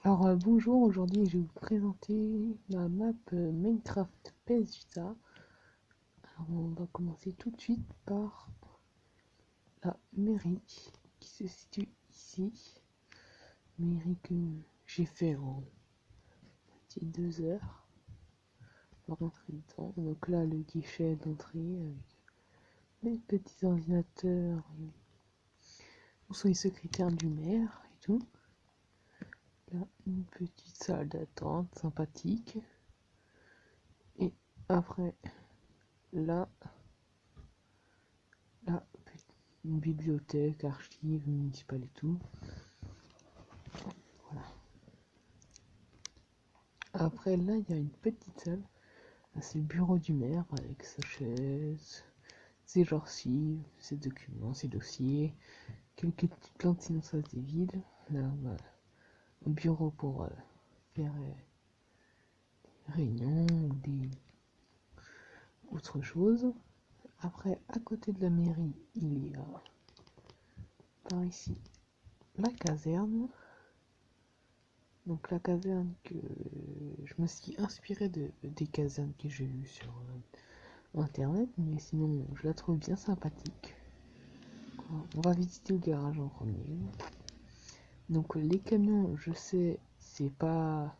Alors bonjour, aujourd'hui je vais vous présenter la map Minecraft PS Vita. Alors on va commencer tout de suite par la mairie qui se situe ici. Mairie que j'ai fait en 2 heures pour rentrer dedans. Donc là le guichet d'entrée avec les petits ordinateurs, où sont les secrétaires du maire et tout. Là une petite salle d'attente sympathique. Et après là une bibliothèque, archives municipales et tout. Voilà. Après là, il y a une petite salle. C'est le bureau du maire avec sa chaise, ses archives, ses documents, ses dossiers, quelques petites plantes sinon ça c'est vide. Là, voilà. Un bureau pour faire des réunions ou des autre chose. Après, à côté de la mairie, il y a par ici la caserne. Donc la caserne que je me suis inspiré des casernes que j'ai vues sur internet, mais sinon je la trouve bien sympathique. On va visiter le garage en premier. Donc les camions, je sais, c'est pas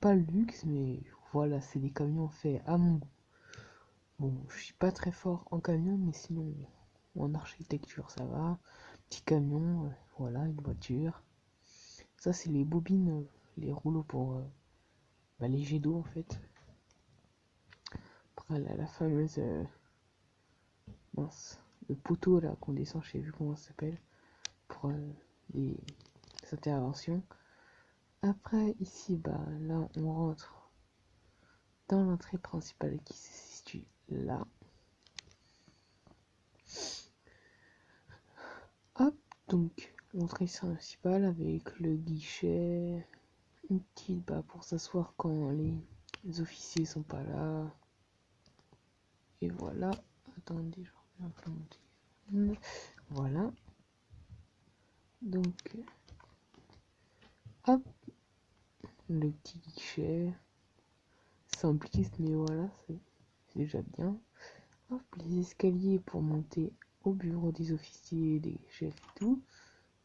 le luxe, mais voilà, c'est des camions faits à mon goût. Bon, je suis pas très fort en camion, mais sinon en architecture ça va. Petit camion, voilà, une voiture. Ça c'est les bobines, les rouleaux pour les jets d'eau en fait. Après la fameuse mince, le poteau là qu'on descend, je sais plus comment ça s'appelle, pour les interventions. Après ici, bah là on rentre dans l'entrée principale qui se situe là. Hop, donc l'entrée principale avec le guichet, une petite pour s'asseoir quand les officiers sont pas là. Et voilà. Attendez, je reviens implémenter. Voilà. Donc hop, le petit guichet. Simpliste, mais voilà, c'est déjà bien. Hop, les escaliers pour monter au bureau des officiers, des chefs et tout.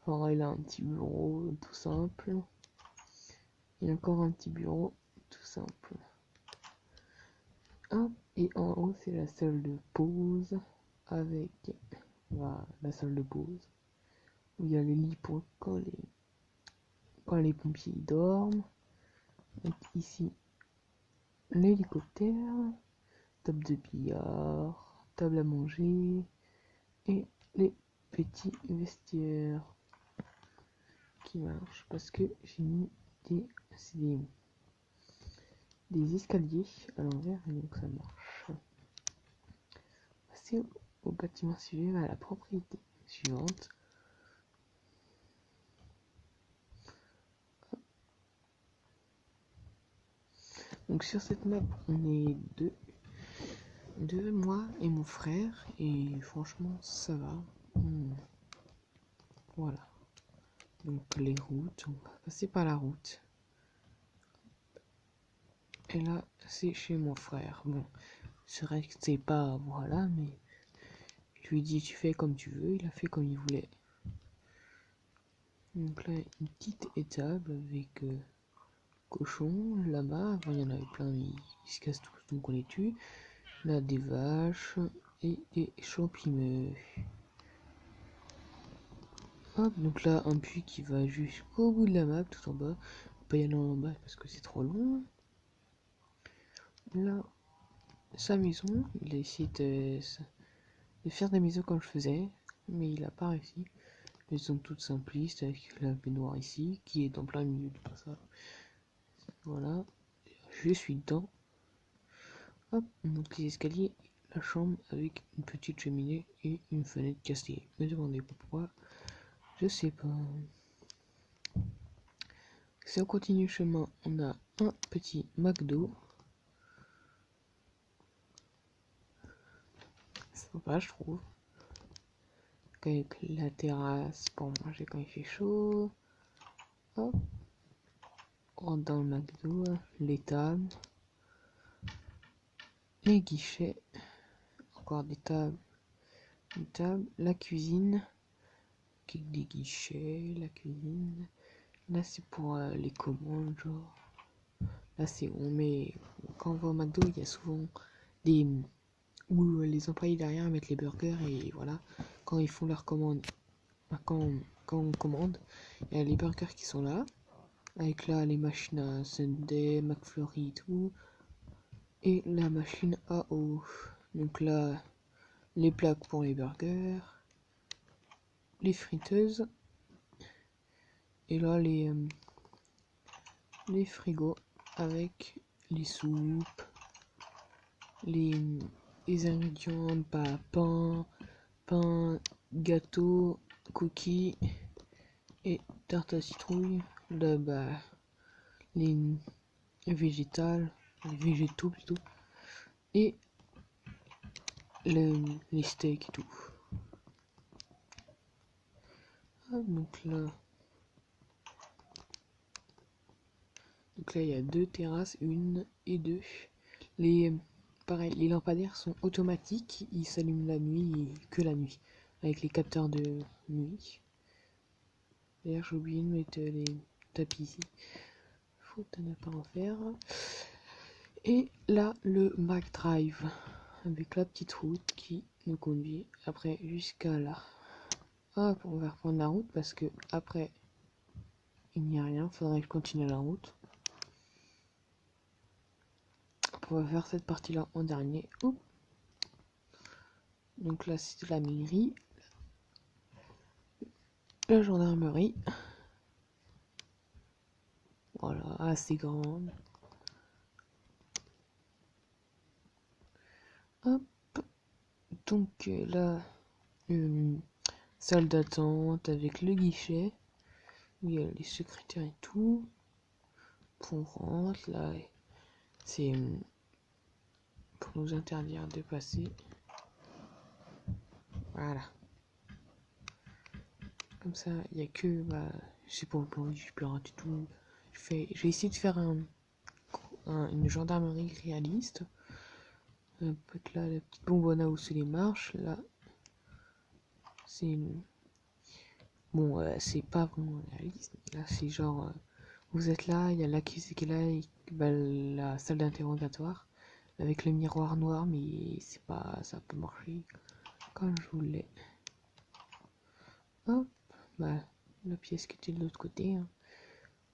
Alors, il a un petit bureau tout simple. Et encore un petit bureau tout simple. Hop, et en haut, c'est la salle de pause. Avec voilà, la salle de pause. Où il y a les lits pour quand les pompiers dorment. Donc ici, l'hélicoptère. Table de billard, table à manger et les petits vestiaires qui marchent parce que j'ai mis des escaliers à l'envers et donc ça marche. Passer au bâtiment suivant, à la propriété suivante. Donc sur cette map on est deux, moi et mon frère, et franchement ça va. Voilà. Donc les routes, on va passer par la route. Et là, c'est chez mon frère. Bon, c'est vrai que c'est pas, voilà, mais je lui ai dit, tu fais comme tu veux. Il a fait comme il voulait. Donc là, une petite étable avec cochons, là-bas. Avant, il y en avait plein, mais ils se cassent tous, donc on les tue. Là, des vaches et des champignons. Hop, donc là, un puits qui va jusqu'au bout de la map, tout en bas. Pas y aller en bas parce que c'est trop long. Là, sa maison, il a essayé de faire des maisons comme je faisais, mais il a pas réussi. Maison toute simpliste avec la baignoire ici, qui est en plein milieu du passage. Voilà, je suis dedans. Hop, donc les escaliers, la chambre avec une petite cheminée et une fenêtre cassée. Me demandez pas pourquoi, je sais pas. Si on continue le chemin, on a un petit McDo. Sympa, je trouve. Avec la terrasse pour manger quand il fait chaud. Hop. rentre dans le McDo, les tables, les guichets, encore des tables, la cuisine, des guichets, la cuisine. Là c'est pour les commandes, genre. Là c'est où on met, quand on va au McDo, il y a souvent des où les employés derrière mettent les burgers et voilà, quand ils font leur commande, quand on commande, il y a les burgers qui sont là, avec là les machines à Sunday, McFlurry et tout, et la machine à eau. Donc là, les plaques pour les burgers, les friteuses, et là les frigos avec les soupes, les ingrédients, bah, pain, gâteau, cookies et tarte à citrouille, là, bah, les végétales, les végétaux plutôt, et les steaks et tout. Ah, donc là il y a 2 terrasses, 1 et 2. Pareil, les lampadaires sont automatiques, ils s'allument la nuit et que la nuit, avec les capteurs de nuit. D'ailleurs, j'ai oublié de mettre les tapis ici. Faute à ne pas en faire. Et là, le McDrive, avec la petite route qui nous conduit après jusqu'à là. Hop, on va reprendre la route parce que après, il n'y a rien, faudrait que je continue la route. On va faire cette partie là en dernier. Oups. Donc là c'est la mairie, la gendarmerie, voilà, assez grande. Hop, donc là, salle d'attente avec le guichet, où il y a les secrétaires et tout. On rentre là, c'est pour nous interdire de passer. Voilà. Comme ça, il n'y a que, bah, c'est pour le plan, je peux rien du tout. J'ai essayé de faire une gendarmerie réaliste. Peut-être là, la petite bonbonne à hausser les marches, là, c'est bon, c'est pas vraiment réaliste. Là, c'est genre, vous êtes là, il y a l'accusé qui est là, et bah, la salle d'interrogatoire avec le miroir noir, mais c'est pas, ça peut marcher comme je voulais. Hop, bah, la pièce qui était de l'autre côté, hein.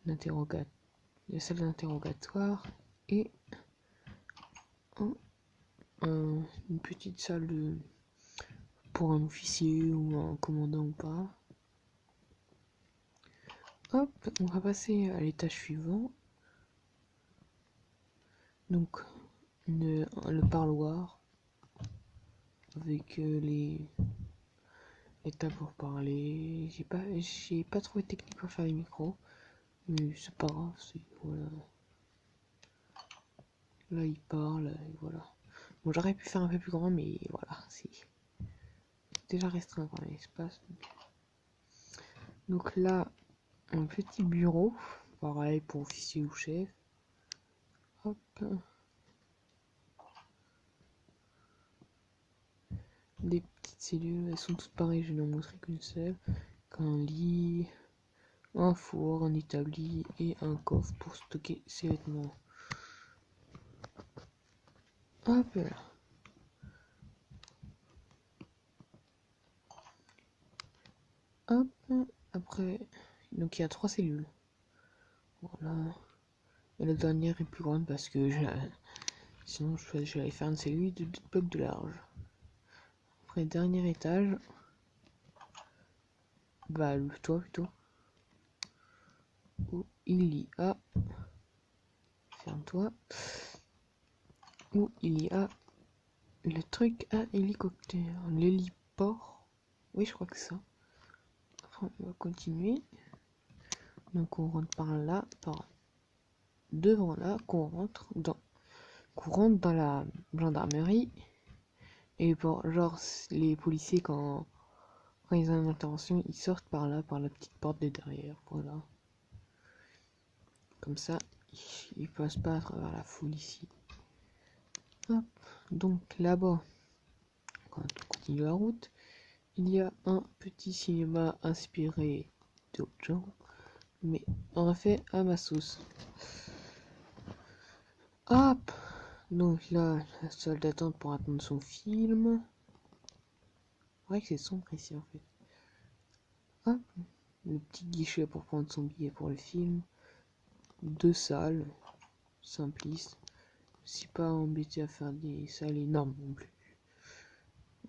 La salle d'interrogatoire et une petite salle pour un officier ou un commandant ou pas. Hop, on va passer à l'étage suivant. Donc, le parloir avec les tables pour parler. J'ai pas trouvé de technique pour faire les micros, mais c'est pas grave. Voilà. Là, il parle, et voilà. Bon, j'aurais pu faire un peu plus grand, mais voilà, c'est déjà restreint quand même l'espace. Donc là, un petit bureau, pareil pour officier ou chef. Hop. Des petites cellules, elles sont toutes pareilles, je n'en montrer qu'une seule. Un lit, un four, un établi et un coffre pour stocker ses vêtements. Hop là. Hop. Après, donc il y a 3 cellules. Voilà. Et la dernière est plus grande parce que sinon j'allais faire une cellule de 2 blocs de large. Après, dernier étage. Bah, le toit plutôt. Où il y a. Ferme-toi. Où il y a le truc à hélicoptère. L'héliport. Oui, je crois que c'est ça. Après, on va continuer. Donc, on rentre par là, par devant là, qu'on rentre dans la gendarmerie. Et pour genre, les policiers, quand ils ont une intervention, ils sortent par là, par la petite porte de derrière. Voilà. Comme ça, il passe pas à travers la foule ici. Hop. Donc là-bas, quand on continue la route, il y a un petit cinéma inspiré d'autres gens, mais en fait à ma sauce. Hop. Donc là, la salle d'attente pour attendre son film. C'est vrai que c'est sombre ici en fait. Hop. Le petit guichet pour prendre son billet pour le film. 2 salles, simplistes. Si pas embêté à faire des salles énormes non plus.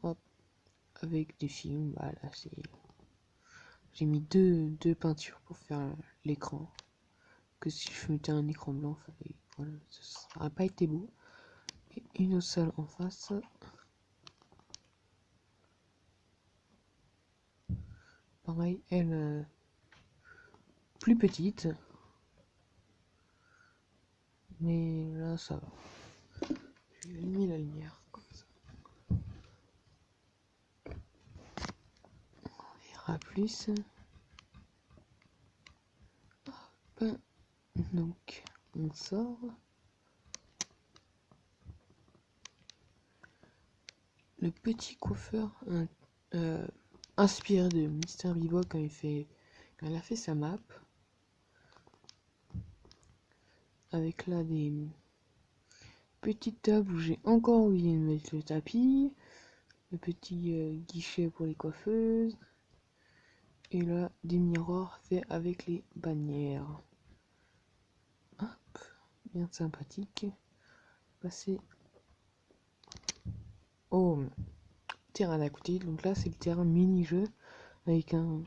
Hop. Avec des films, voilà, c'est... J'ai mis deux peintures pour faire l'écran. Que si je mettais un écran blanc, voilà, ça n'aurait pas été beau. Et une autre salle en face. Pareil, elle plus petite. Mais là, ça va. Je vais allumer la lumière comme ça. On verra plus. Hop. Donc, on sort. Le petit coiffeur inspiré de Mister Bebop quand il a fait sa map. Avec là des petites tables où j'ai encore oublié de mettre le tapis. Le petit guichet pour les coiffeuses. Et là, des miroirs faits avec les bannières. Hop, bien sympathique. Passer au terrain d'à côté. Donc là, c'est le terrain mini-jeu avec un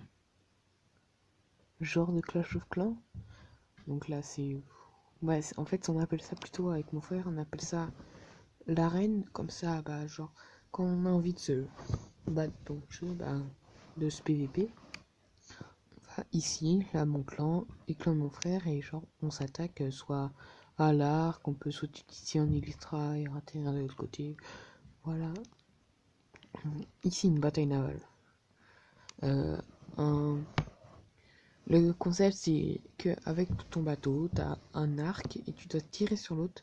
genre de Clash of Clans. Donc là, c'est... Ouais, en fait, on appelle ça plutôt, avec mon frère, on appelle ça l'arène. Comme ça, bah, genre, quand on a envie de se battre dans le jeu, bah, de ce PVP. Ici, là, mon clan, et clan de mon frère, et genre, on s'attaque soit à l'arc, on peut sauter ici en Elytra et atterrir de l'autre côté. Voilà. Ici, une bataille navale. Le concept, c'est que avec ton bateau, t'as un arc et tu dois tirer sur l'autre.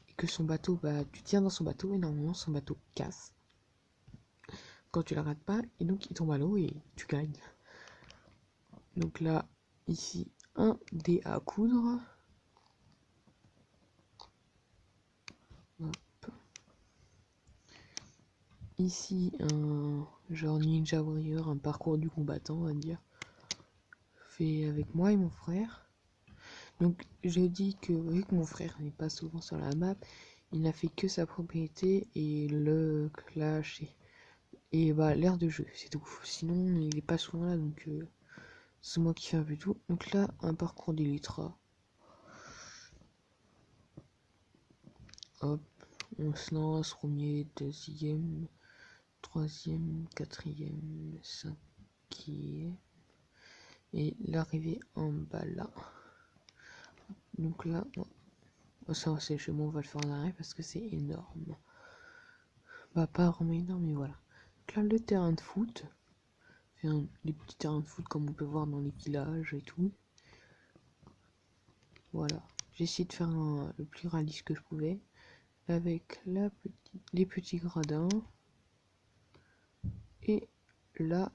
Et que son bateau, bah, tu tires dans son bateau et normalement, son bateau casse. Quand tu l'arrêtes pas, et donc il tombe à l'eau et tu gagnes. Donc là, ici, un dé à coudre. Hop. Ici, un genre Ninja Warrior, un parcours du combattant, on va dire. Fait avec moi et mon frère. Donc, je dis que vu que mon frère n'est pas souvent sur la map, il n'a fait que sa propriété et le clash et bah, l'aire de jeu, c'est tout. Sinon, il est pas souvent là, donc c'est moi qui fais un peu tout. Donc là, un parcours d'Elytra. Hop, on se lance, premier, deuxième, troisième, quatrième, cinquième. Et l'arrivée en bas là. Donc là, ça c'est chez moi, on va le faire en arrêt parce que c'est énorme. Bah pas vraiment énorme, mais voilà. Donc là, le terrain de foot. Les petits terrains de foot comme on peut voir dans les villages et tout. Voilà. J'ai essayé de faire le plus réaliste que je pouvais. Avec les petits gradins. Et là,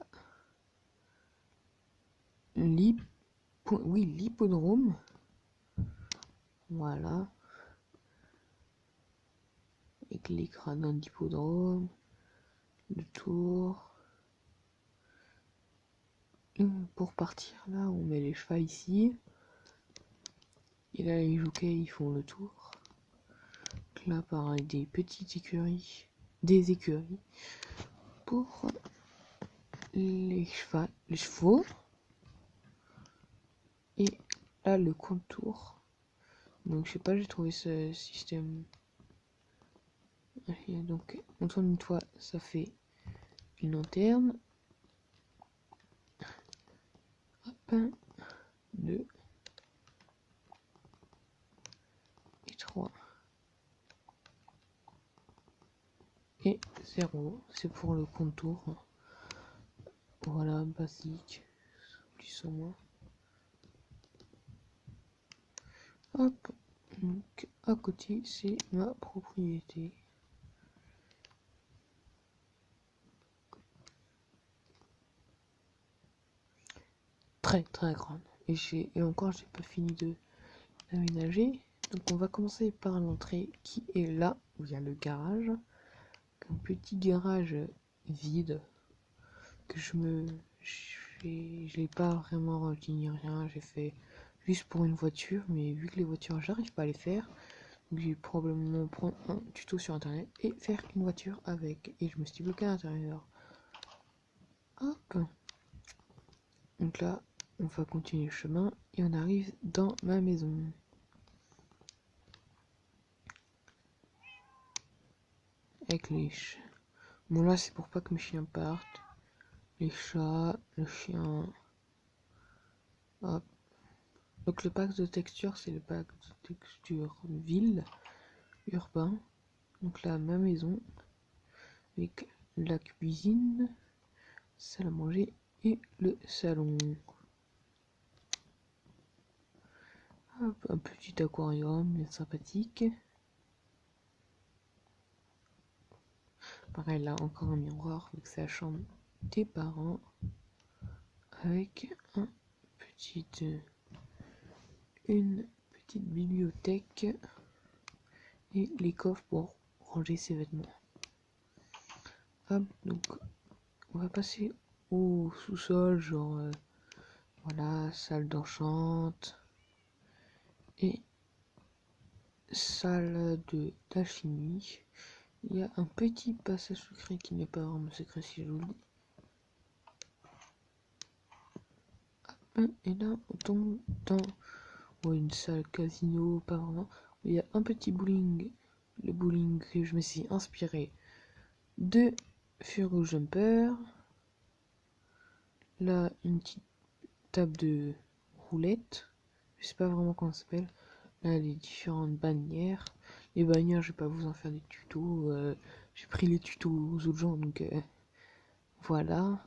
l'hippodrome. Voilà. Avec les gradins d'hippodrome. Le tour. Et pour partir, là, on met les chevaux ici. Et là, les jockeys, ils font le tour. Donc là, pareil, des petites écuries. Des écuries. Pour les chevaux. Et là, le contour. Donc, je sais pas, j'ai trouvé ce système. Et donc, on tourne une fois, ça fait une lanterne. Hop, 1, 2 et 3. Et 0, c'est pour le contour. Voilà, basique, plus ou moins. Hop, donc à côté c'est ma propriété. Très très grande. Et encore j'ai pas fini de l'aménager. Donc on va commencer par l'entrée qui est là où il y a le garage. Un petit garage vide que je l'ai pas vraiment rempli ni rien, j'ai fait juste pour une voiture, mais vu que les voitures j'arrive pas à les faire, donc j'ai probablement prendre un tuto sur internet et faire une voiture avec, et je me suis bloqué à l'intérieur. Hop, donc là on va continuer le chemin et on arrive dans ma maison. Avec les chats. Bon là c'est pour pas que mes chiens partent. Les chats, le chien. Hop. Donc le pack de texture, c'est le pack de texture ville, urbain. Donc là, ma maison, avec la cuisine, salle à manger et le salon. Hop, un petit aquarium bien sympathique. Pareil, là, encore un miroir, avec sa chambre des parents. Avec une petite bibliothèque et les coffres pour ranger ses vêtements. Hop, donc on va passer au sous-sol, genre voilà, salle d'enchante et salle d'alchimie. Il y a un petit passage secret qui n'est pas vraiment secret si je vous le dis. Hop, et là on tombe dans une salle casino, pas vraiment. Il y a un petit bowling, le bowling que je me suis inspiré de Furo Jumper. Là, une petite table de roulette. Je sais pas vraiment comment ça s'appelle. Là, les différentes bannières. Les bannières, je vais pas vous en faire des tutos. J'ai pris les tutos aux autres gens, donc voilà.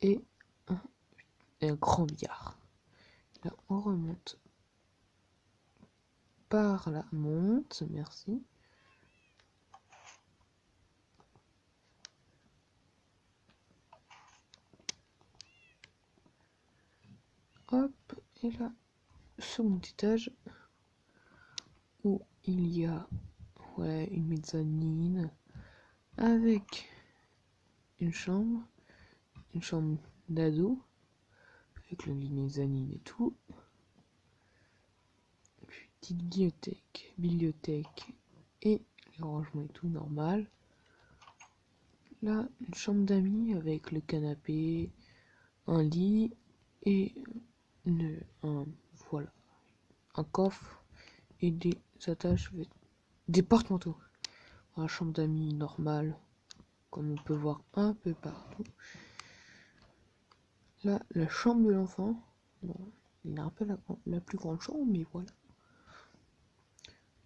Et un grand billard. Là, on remonte par la monte. Merci. Hop, et là, second étage où il y a une mezzanine avec une chambre d'ado avec le lit mezzanine et tout. Petite bibliothèque et les rangements et tout normal. Là, une chambre d'amis avec le canapé, un lit et voilà, un coffre et des attaches, des porte-manteaux. La chambre d'amis normale, comme on peut voir un peu partout. Là, la chambre de l'enfant. Bon, il a un peu la plus grande chambre, mais voilà.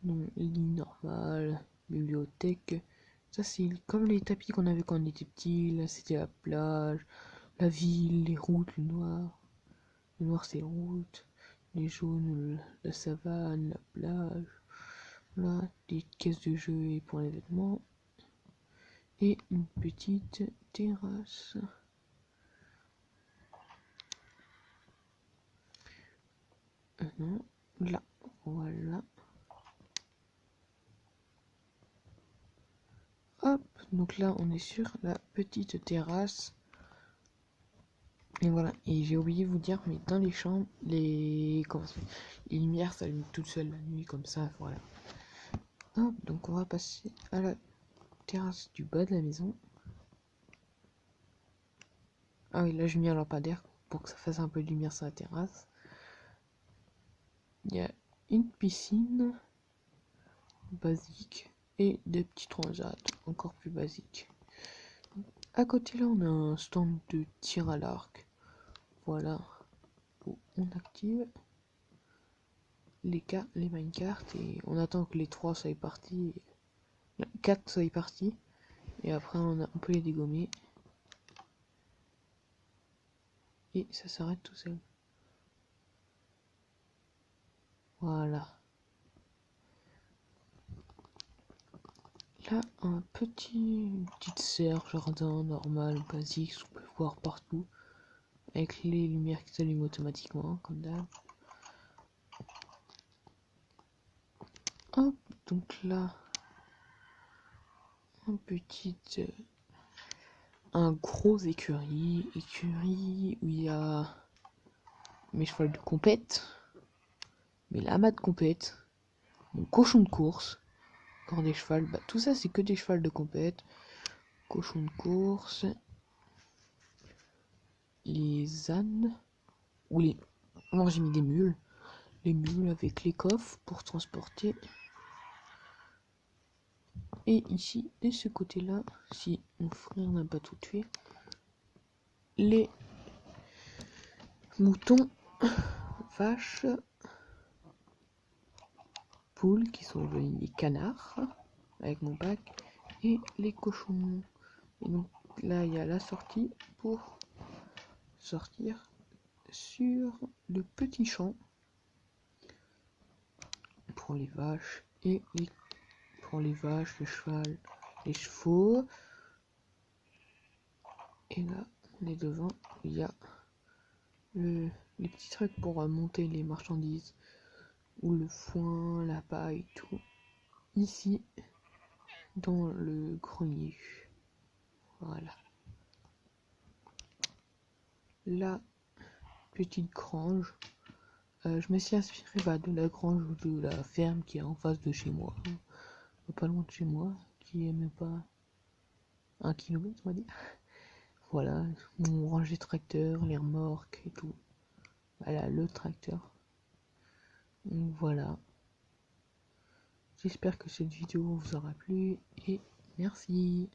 Donc, lit normal, bibliothèque. Ça, c'est comme les tapis qu'on avait quand on était petit. Là, c'était la plage, la ville, les routes, le noir. Le noir, c'est les routes. Les jaunes, la savane, la plage. Là, des caisses de jeux et pour les vêtements. Et une petite terrasse. Non, là, voilà. Hop, donc là, on est sur la petite terrasse. Et voilà, et j'ai oublié de vous dire, mais dans les chambres, les lumières s'allument toutes seules la nuit, comme ça, voilà. Hop, donc on va passer à la terrasse du bas de la maison. Ah oui, là j'ai mis un lampadaire pour que ça fasse un peu de lumière sur la terrasse. Il y a une piscine basique et des petits transats encore plus basiques. À côté là, on a un stand de tir à l'arc. Voilà, où on active les minecarts et on attend que les 3 soient partis, 4 soient partis et après on peut les dégommer et ça s'arrête tout seul. Voilà. Là, une petite serre, jardin normal, basique, on peut voir partout. Avec les lumières qui s'allument automatiquement, comme d'hab. Hop, donc là, un gros écurie où il y a mes chevaux de compète, mes lamas de compète, mon cochon de course, encore des chevals, bah tout ça c'est que des chevals de compète, cochon de course, les ânes, ou les... Non, j'ai mis des mules, les mules avec les coffres pour transporter. Et ici, de ce côté-là, si mon frère n'a pas tout tué, les moutons, vaches, poules qui sont devenus des canards avec mon bac et les cochons. Et donc là, il y a la sortie pour sortir sur le petit champ pour les vaches et pour les vaches, le cheval, les chevaux. Et là, on est devant, il y a les petits trucs pour monter les marchandises ou le foin, la paille et tout. Ici, dans le grenier. Voilà. La petite grange. Je me suis inspiré de la grange ou de la ferme qui est en face de chez moi. Pas loin de chez moi, qui est même pas 1 kilomètre, on va dire. Voilà, mon rangé tracteur, les remorques et tout. Voilà, le tracteur. Donc voilà. J'espère que cette vidéo vous aura plu et merci.